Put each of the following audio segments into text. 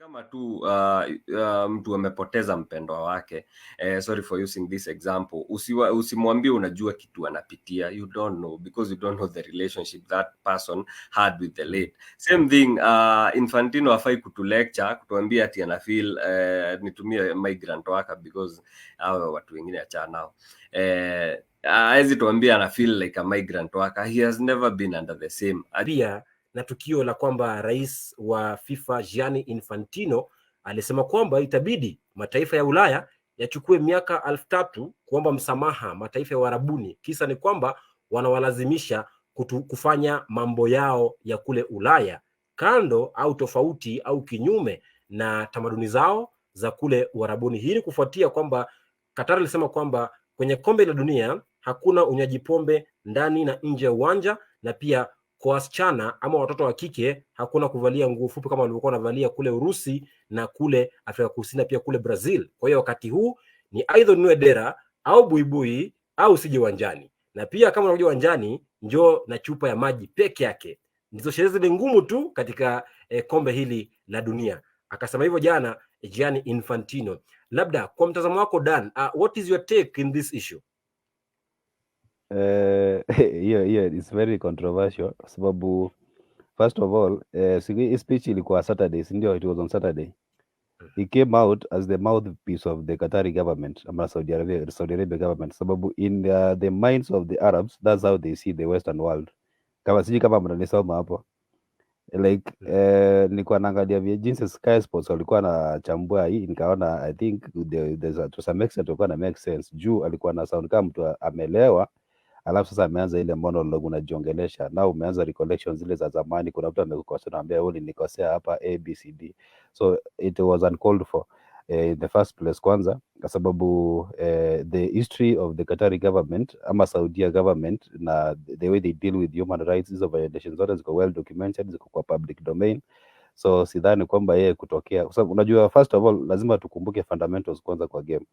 kama tu mtu amepoteza mpendwa wake. Sorry for using this example. Usimwambie unajua kitu anapitia. You don't know, because you don't know the relationship that person had with the late. Same thing, Infantino hafai kutulecture, kutuambia ati ana feel nitumie migrant worker because hao watu wengine achana nao. Hawezi tuambia ana feel like a migrant worker. He has never been under the same. Pia na tukio la kwamba rais wa FIFA Gianni Infantino alisema kwamba itabidi mataifa ya Ulaya yachukue miaka 3000 kuomba msamaha mataifa ya Uarabuni. Kisa ni kwamba wanawalazimisha kufanya mambo yao ya kule Ulaya kando au tofauti au kinyume na tamaduni zao za kule Uarabuni. Hii ni kufuatia kwamba Qatar alisema kwamba kwenye kombe la dunia hakuna unywaji pombe ndani na nje ya uwanja, na pia kwa wasichana ama watoto wa kike hakuna kuvalia nguo fupi kama walivyokuwa wanavalia kule Urusi na kule Afrika Kusini, pia kule Brazil. Kwa hiyo wakati huu ni aidha ununue dera au buibui au usije uwanjani, na pia kama unakuja uwanjani njoo na chupa ya maji peke yake. Ndizo sherehe zile ngumu tu katika kombe hili la dunia. Akasema hivyo jana Gianni Infantino. Labda kwa mtazamo wako Dan, what is your take in this issue? Yeah, it's very controversial sababu first of all hii speech ilikuwa Saturday, ndio, it was on Saturday. He came out as the mouthpiece of the Qatari government ama Saudi Arabia government, sababu in the minds of the Arabs that's how they see the Western world. Kama siji kama mnanisoma hapo like nilikuwa naangalia vya jinsi Sky Sports walikuwa na chambua hii, nikaona I think there's to some extent ilikuwa na make sense juu alikuwa na sound kama mtu amelewa, alafu sasa ameanza ile monologue unajiongelesha, na umeanza recollections zile za zamani. Kuna mtu amekukosea, naambia wewe ulinikosea hapa ABCD. So it was uncalled for in the first place, kwanza kwa sababu the history of the Qatari government ama Saudi government na the way they deal with human rights, hizo violations zote ziko well documented, ziko kwa public domain. So sidhani kwamba yeye kutokea, kwa sababu unajua, first of all lazima tukumbuke fundamentals kwanza kwa game.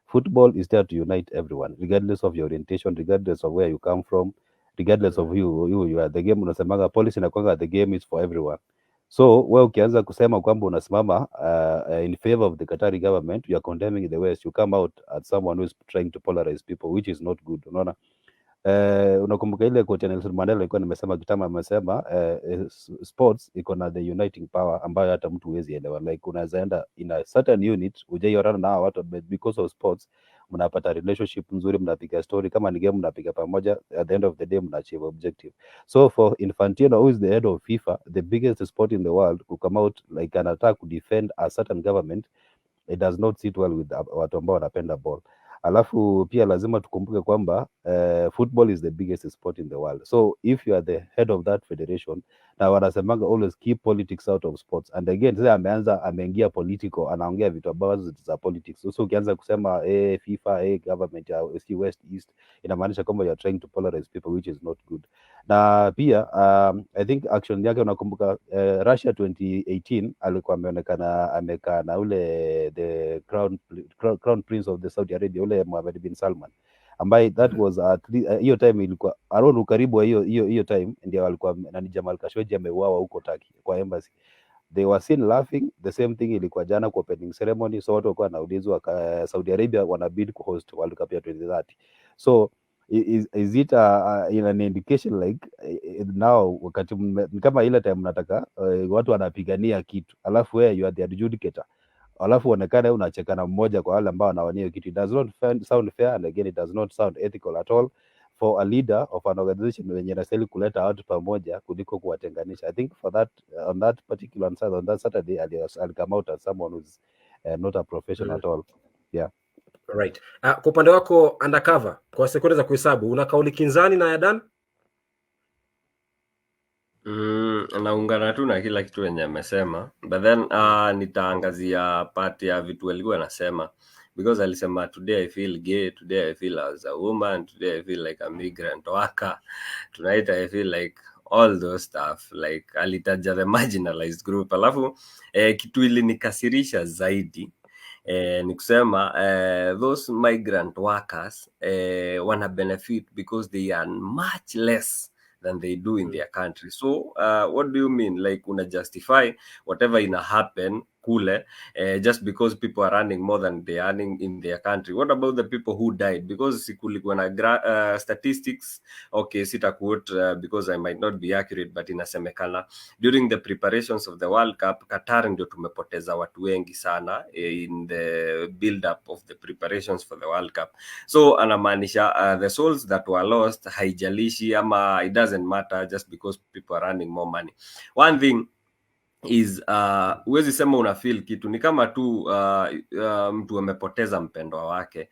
Football is there to unite everyone regardless of your orientation, regardless of where you come from, regardless of who you are. The game, unasemaga policy na kwanga the game is for everyone. So wewe ukianza kusema kwamba unasimama in favor of the Qatari government, you are condemning the West. You come out as someone who is trying to polarize people, which is not good. Unaona, unakumbuka ile quote Nelson Mandela alikuwa nimesema kitama, amesema sports iko na the uniting power ambayo hata mtu huwezi elewa. Like unaweza enda in a certain unit ujaiorana na watu, but because of sports mnapata relationship nzuri, mnapiga story, kama ni game mnapiga pamoja, at the end of the day mna achieve objective. So for Infantino, who is the head of FIFA, the biggest sport in the world, to come out like an attack to defend a certain government, it does not sit well with watu ambao wanapenda ball. Alafu pia lazima tukumbuke kwamba football is the biggest sport in the world. So if you are the head of that federation, na wanasemanga always keep politics out of sports. And again, sasa ameingia political, anaongea vitu ambazo za politics. So ukianza kusema FIFA, government ya West East, inamaanisha kwamba you are trying to polarize people, which is not good. Na pia I think action yake, unakumbuka Russia 2018 alikuwa ameonekana amekaa na ule the crown prince of the Saudi Arabia, ule Mohammed bin Salman, ambaye that was hiyo time ilikuwa around karibu hiyo time ndio alikuwa nani Jamal Khashoggi ameuawa huko Turkey kwa embassy. They were seen laughing. The same thing ilikuwa jana kwa opening ceremony. So watu walikuwa wanaulizwa Saudi Arabia wana bid ku host World Cup ya 2030. So is it in an indication like now wakati kama ile time mnataka watu wanapigania kitu, alafu wewe you are the adjudicator, alafu onekana unachekana mmoja kwa wale ambao wanawania kitu. It does not sound fair, and again it does not sound ethical at all for a leader of an organization wenye inastahili kuleta watu pamoja kuliko kuwatenganisha. I think for that on that particular side, on that Saturday I'll come out as someone who's not a professional at all. Yeah. Right. Kwa upande wako undercover, kwa sekunde za kuhesabu, una kauli kinzani na Yadan? Naungana tu na kila kitu yenye amesema, but then nitaangazia part ya vitu alikuwa anasema, because alisema today I feel gay, today I feel as a woman, today I feel like a migrant worker, tonight I feel like all those stuff, like alitaja the marginalized group. Alafu kitu ilinikasirisha zaidi ni kusema those migrant workers wana benefit because they earn much less than they do in their country. So what do you mean? Like una justify whatever ina happen kule just because people are earning more than they are earning in their country. What about the people who died? Because kulikuwa na statistics, okay, sita quote because I might not be accurate, but inasemekana during the preparations of the World Cup, Qatar ndio tumepoteza watu wengi sana in the build up of the preparations for the World Cup. So anamaanisha the souls that were lost haijalishi ama it doesn't matter just because people are earning more money. One thing is huwezi sema una feel kitu, ni kama tu mtu amepoteza mpendwa wake.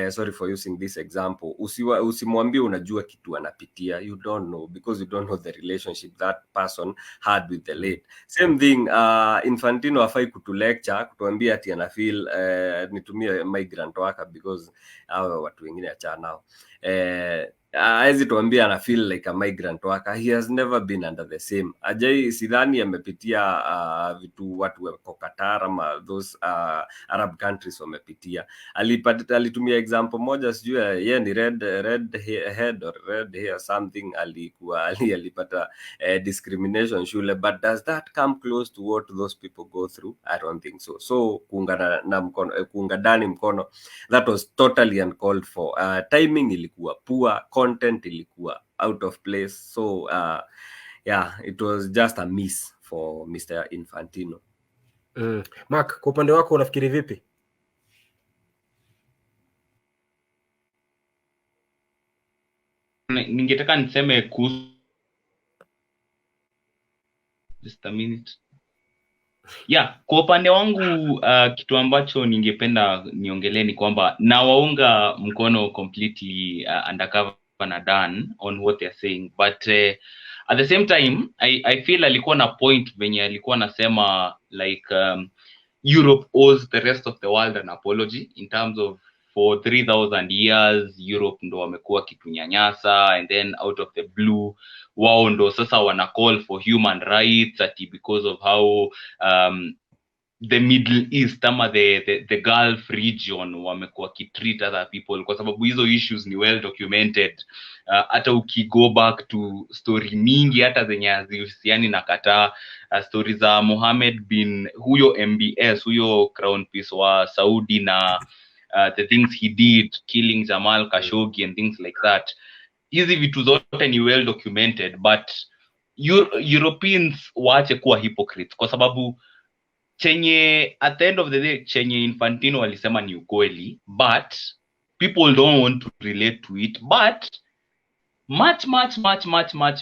Sorry for using this example. Usimwambie unajua kitu anapitia. You don't know, because you don't know the relationship that person had with the late. Same thing, Infantino hafai kutulecture kutuambia ati ana feel nitumie migrant worker because hao watu wengine achana nao. Hawezi tuambia ana feel like a migrant worker. He has never been under the same. Ajai sidhani amepitia vitu watu wako Qatar ama those Arab countries wamepitia. Alitumia example moja, sijui yeye ni red head or red hair something, alipata discrimination shule, but does that come close to what those people go through? I don't think so. So kuunga ndani mkono, that was totally uncalled for. Timing ilikuwa poor, content ilikuwa out of place. So yeah, it was just a miss for Mr. Infantino. Mark, kwa upande wako unafikiri vipi? Ningetaka niseme kuhusu just a minute. Yeah, kwa upande wangu kitu ambacho ningependa niongelee ni kwamba nawaunga mkono completely undercover na Dan on what they're saying, but at the same time I feel alikuwa na point venye alikuwa nasema like Europe owes the rest of the world an apology in terms of for 3000 years Europe ndo wamekuwa kitunyanyasa, and then out of the blue wao ndo sasa wana call for human rights ati because of how the Middle East ama the Gulf region wamekuwa kitreat other people, kwa sababu hizo issues ni well documented. Hata ukigo back to story mingi hata zenye hazihusiani na Qatar, stories za Mohammed bin huyo MBS, huyo crown prince wa Saudi, na the things he did killing Jamal Khashoggi and things like that. Hizi vitu zote ni well documented, but Europeans waache kuwa hypocrites, kwa sababu chenye at the end of the day chenye Infantino alisema ni ukweli, but people don't want to relate to it, but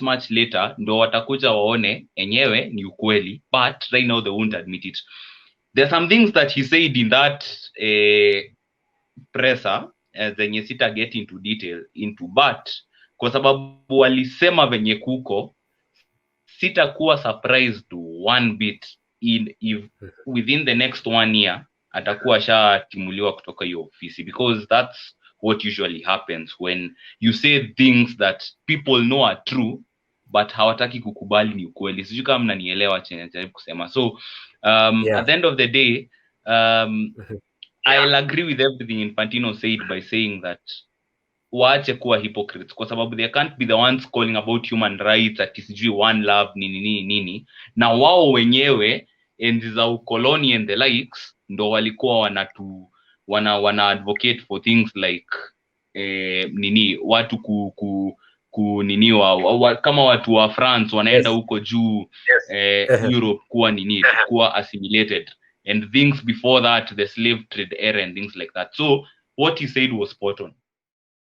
much later ndo watakuja waone enyewe ni ukweli, but right now they won't admit it. There are some things that he said in that presser zenye sita get into detail into, but kwa sababu walisema venye kuko, sitakuwa surprised to one bit if within the next 1 year atakuwa shatimuliwa kutoka hiyo ofisi, because that's what usually happens when you say things that people know are true but hawataki kukubali ni ukweli. Sijui kama mnanielewa chenye najaribu kusema. So at the end of the day I'll agree with everything Infantino said by saying that waache kuwa hypocrites, kwa sababu they can't be the ones calling about human rights ati sijui one love nini, na wao wenyewe enzi za ukoloni and the likes ndo walikuwa wana advocate for things like watu kama watu wa France wanaenda huko juu Europe kuwa assimilated, and things before that the slave trade era and things like that. So what he said was spot on.